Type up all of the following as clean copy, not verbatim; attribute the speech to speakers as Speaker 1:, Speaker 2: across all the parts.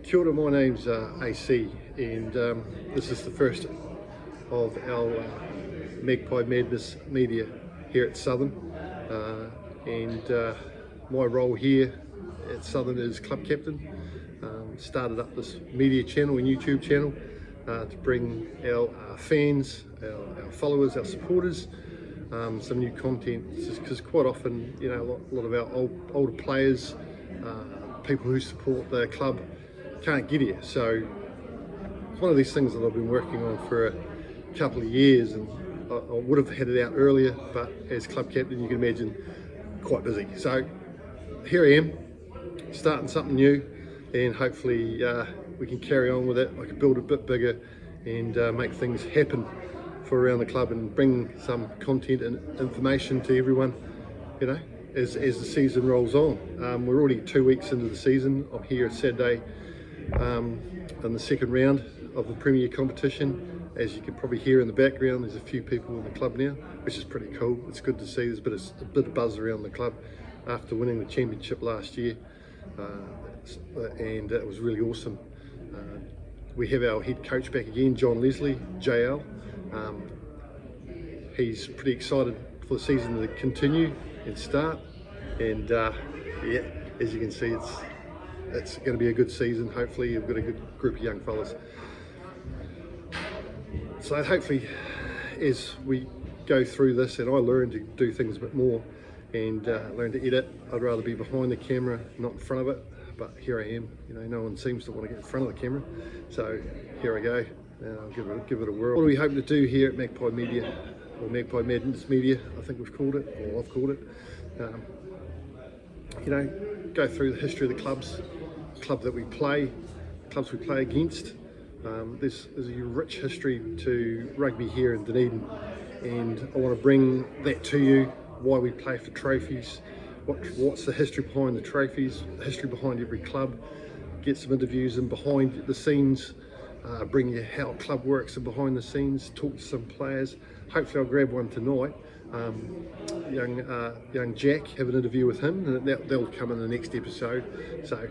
Speaker 1: Kia ora, my name's AC, and this is the first of our Magpie Madness media here at Southern. My role here at Southern is club captain. Started up this media channel and YouTube channel to bring our fans, our followers, our supporters some new content, because quite often, you know, a lot of our older players, people who support the club, can't get here. So it's one of these things that I've been working on for a couple of years, and I would have had it out earlier, but as club captain, you can imagine, quite busy. So here I am, starting something new, and hopefully we can carry on with it. I can build a bit bigger and make things happen for around the club and bring some content and information to everyone, you know, as the season rolls on. We're already 2 weeks into the season. I'm here Saturday in the second round of the Premier competition. As you can probably hear in the background, there's a few people in the club now, which is pretty cool. It's good to see. There's a bit of buzz around the club after winning the championship last year, and it was really awesome. We have our head coach back again, John Leslie, JL. He's pretty excited for the season to continue and start, and yeah, as you can see, it's going to be a good season. Hopefully you've got a good group of young fellas. So hopefully as we go through this and I learn to do things a bit more and learn to edit, I'd rather be behind the camera, not in front of it, but here I am. You know, no one seems to want to get in front of the camera, so here I go. I'll give it a whirl. What do we hope to do here at Magpie Media, or Magpie Madness Media, I think we've called it, or I've called it. You know, go through the history of the clubs that we play, clubs we play against. There's a rich history to rugby here in Dunedin, and I want to bring that to you, why we play for trophies, what's the history behind the trophies, the history behind every club, get some interviews and behind the scenes, bring you how club works and behind the scenes, talk to some players. Hopefully I'll grab one tonight. Young Jack, have an interview with him, and that'll come in the next episode, so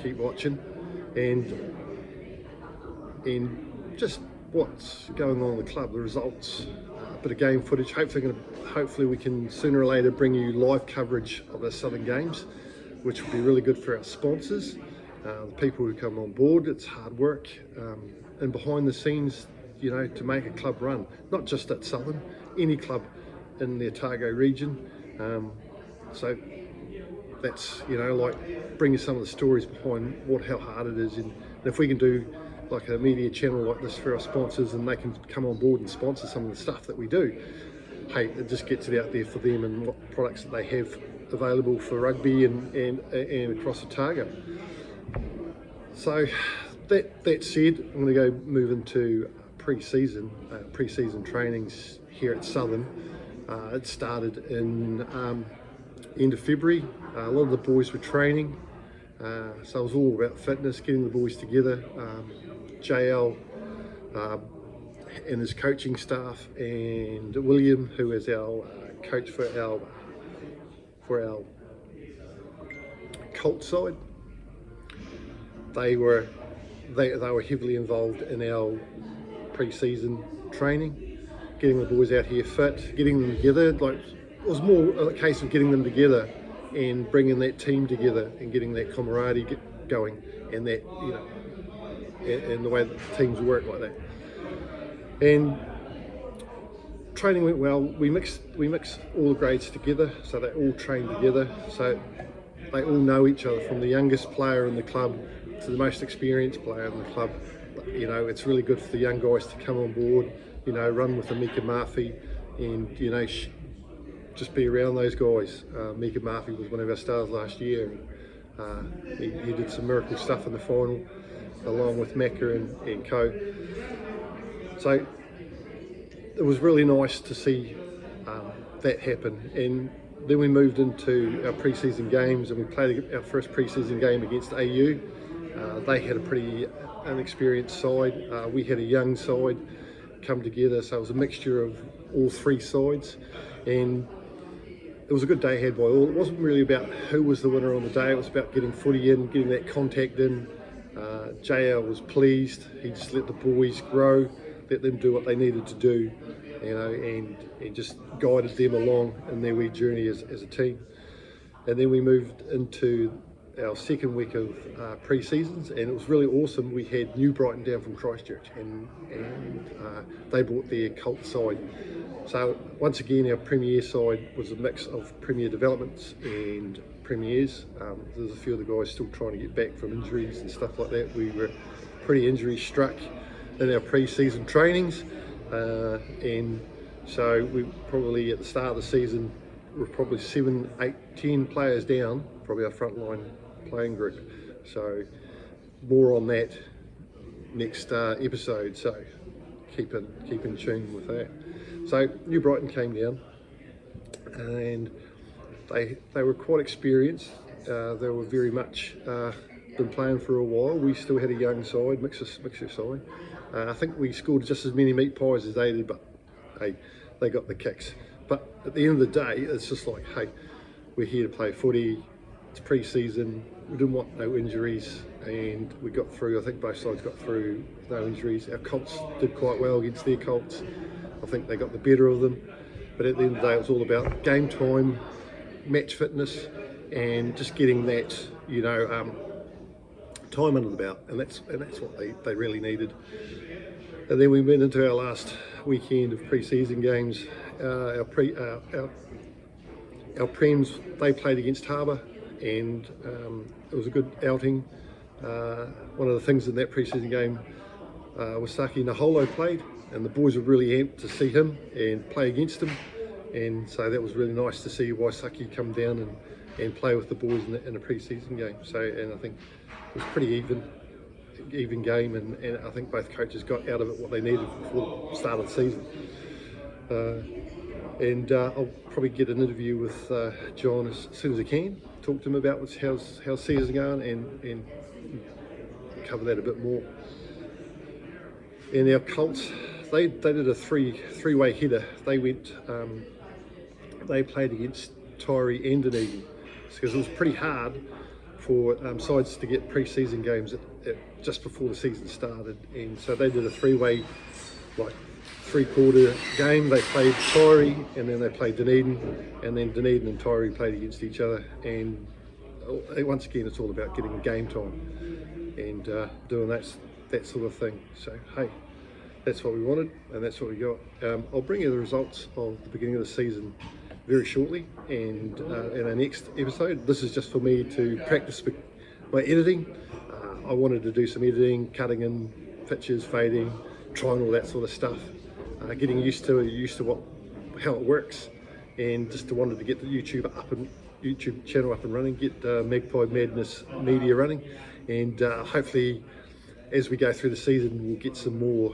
Speaker 1: keep watching, and just what's going on in the club, the results, a bit of game footage. Hopefully we can sooner or later bring you live coverage of the Southern Games, which will be really good for our sponsors, the people who come on board. It's hard work, and behind the scenes, you know, to make a club run, not just at Southern, any club in the Otago region. So that's, you know, like bringing some of the stories behind how hard it is, and if we can do like a media channel like this for our sponsors, and they can come on board and sponsor some of the stuff that we do, hey, it just gets it out there for them and what products that they have available for rugby and across Otago. So that said, I'm going to go move into pre-season trainings here at Southern. It started in end of February. A lot of the boys were training, so it was all about fitness, getting the boys together. JL and his coaching staff, and William, who is our coach for our cult side, they were heavily involved in our pre-season training, getting the boys out here fit, getting them together. Like, it was more a case of getting them together and bringing that team together and getting that camaraderie going, and that, you know, and the way that teams work like that. And training went well. We mixed all the grades together, so they all train together, so they all know each other, from the youngest player in the club to the most experienced player in the club. You know, it's really good for the young guys to come on board, you know, run with the Mika Murphy, and, you know, just be around those guys. Mika Murphy was one of our stars last year, and he did some miracle stuff in the final, along with Macca and co. So it was really nice to see that happen. And then we moved into our pre-season games, and we played our first pre-season game against AU. They had a pretty inexperienced side. We had a young side come together, so it was a mixture of all three sides. And it was a good day had by all. It wasn't really about who was the winner on the day, it was about getting footy in, getting that contact in. JL was pleased. He just let the boys grow, let them do what they needed to do, you know, and just guided them along in their wee journey as a team. And then we moved into our second week of pre-seasons, and it was really awesome. We had New Brighton down from Christchurch, and they brought their cult side. So once again, our Premier side was a mix of Premier developments and Premiers. There's a few of the guys still trying to get back from injuries and stuff like that. We were pretty injury struck in our pre-season trainings, and so we probably at the start of the season were probably 7, 8, 10 players down from our frontline playing group. So more on that next episode, so keep in tune with that. So New Brighton came down, and they were quite experienced. They were very much been playing for a while. We still had a young side, mixer side. I think we scored just as many meat pies as they did, but hey, they got the kicks. But at the end of the day, it's just like, hey, we're here to play footy. It's pre-season. We didn't want no injuries, and we got through. I think both sides got through with no injuries. Our Colts did quite well against their Colts. I think they got the better of them. But at the end of the day, it was all about game time, match fitness, and just getting that, you know, time under the belt, and that's what they really needed. And then we went into our last weekend of pre-season games. Our Prems, they played against Harbour, and it was a good outing. One of the things in that pre-season game was Saki Naholo played, and the boys were really amped to see him and play against him, and so that was really nice to see Waisaki come down and play with the boys in a pre-season game. So, and I think it was pretty even game, and I think both coaches got out of it what they needed before the start of the season. And I'll probably get an interview with John as soon as I can, talk to him about how's season going, and cover that a bit more. And our Colts, they did a three-way header. They went, they played against Tyree and Dunedin, because it was pretty hard for sides to get pre-season games just before the season started, and so they did a three-way, like, three-quarter game. They played Tyree, and then they played Dunedin, and then Dunedin and Tyree played against each other. And once again, it's all about getting game time and doing that sort of thing. So hey, that's what we wanted, and that's what we got. I'll bring you the results of the beginning of the season very shortly, and in our next episode. This is just for me to practice my editing. I wanted to do some editing, cutting in pictures, fading, trying all that sort of stuff, getting used to how it works, and just wanted to get the YouTube channel up and running, get Magpie Madness Media running, and hopefully as we go through the season we'll get some more.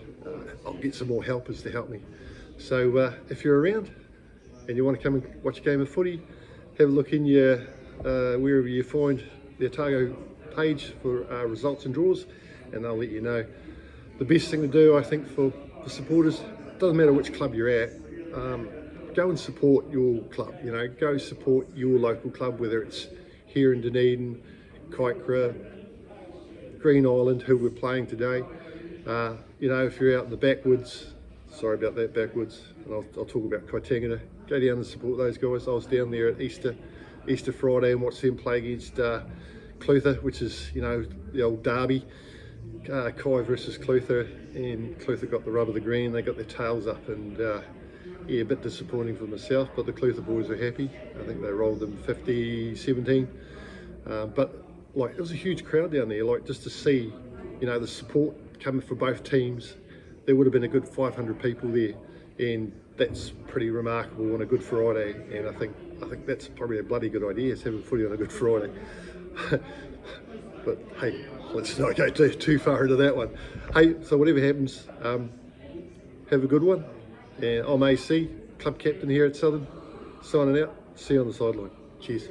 Speaker 1: I'll get some more helpers to help me. So if you're around and you want to come and watch a game of footy, have a look in your wherever you find the Otago page for results and draws, and I'll let you know. The best thing to do, I think, for supporters, doesn't matter which club you're at, go and support your club. You know, go support your local club, whether it's here in Dunedin, Kaikoura, Green Island, who we're playing today. You know, if you're out in the backwoods, sorry about that, backwoods, and I'll talk about Kaitangata, go down and support those guys. I was down there at Easter Friday and watched them play against Clutha, which is, you know, the old derby, Kai versus Clutha, and Clutha got the rub of the green. They got their tails up, and yeah, a bit disappointing for myself, but the Clutha boys were happy. I think they rolled them 50-17, but like, it was a huge crowd down there, like, just to see, you know, the support coming for both teams. There would have been a good 500 people there, and that's pretty remarkable on a Good Friday. And I think that's probably a bloody good idea, is having footy on a Good Friday. But hey, let's not go too far into that one. Hey, so whatever happens, have a good one. And I'm AC, club captain here at Southern, signing out. See you on the sideline. Cheers.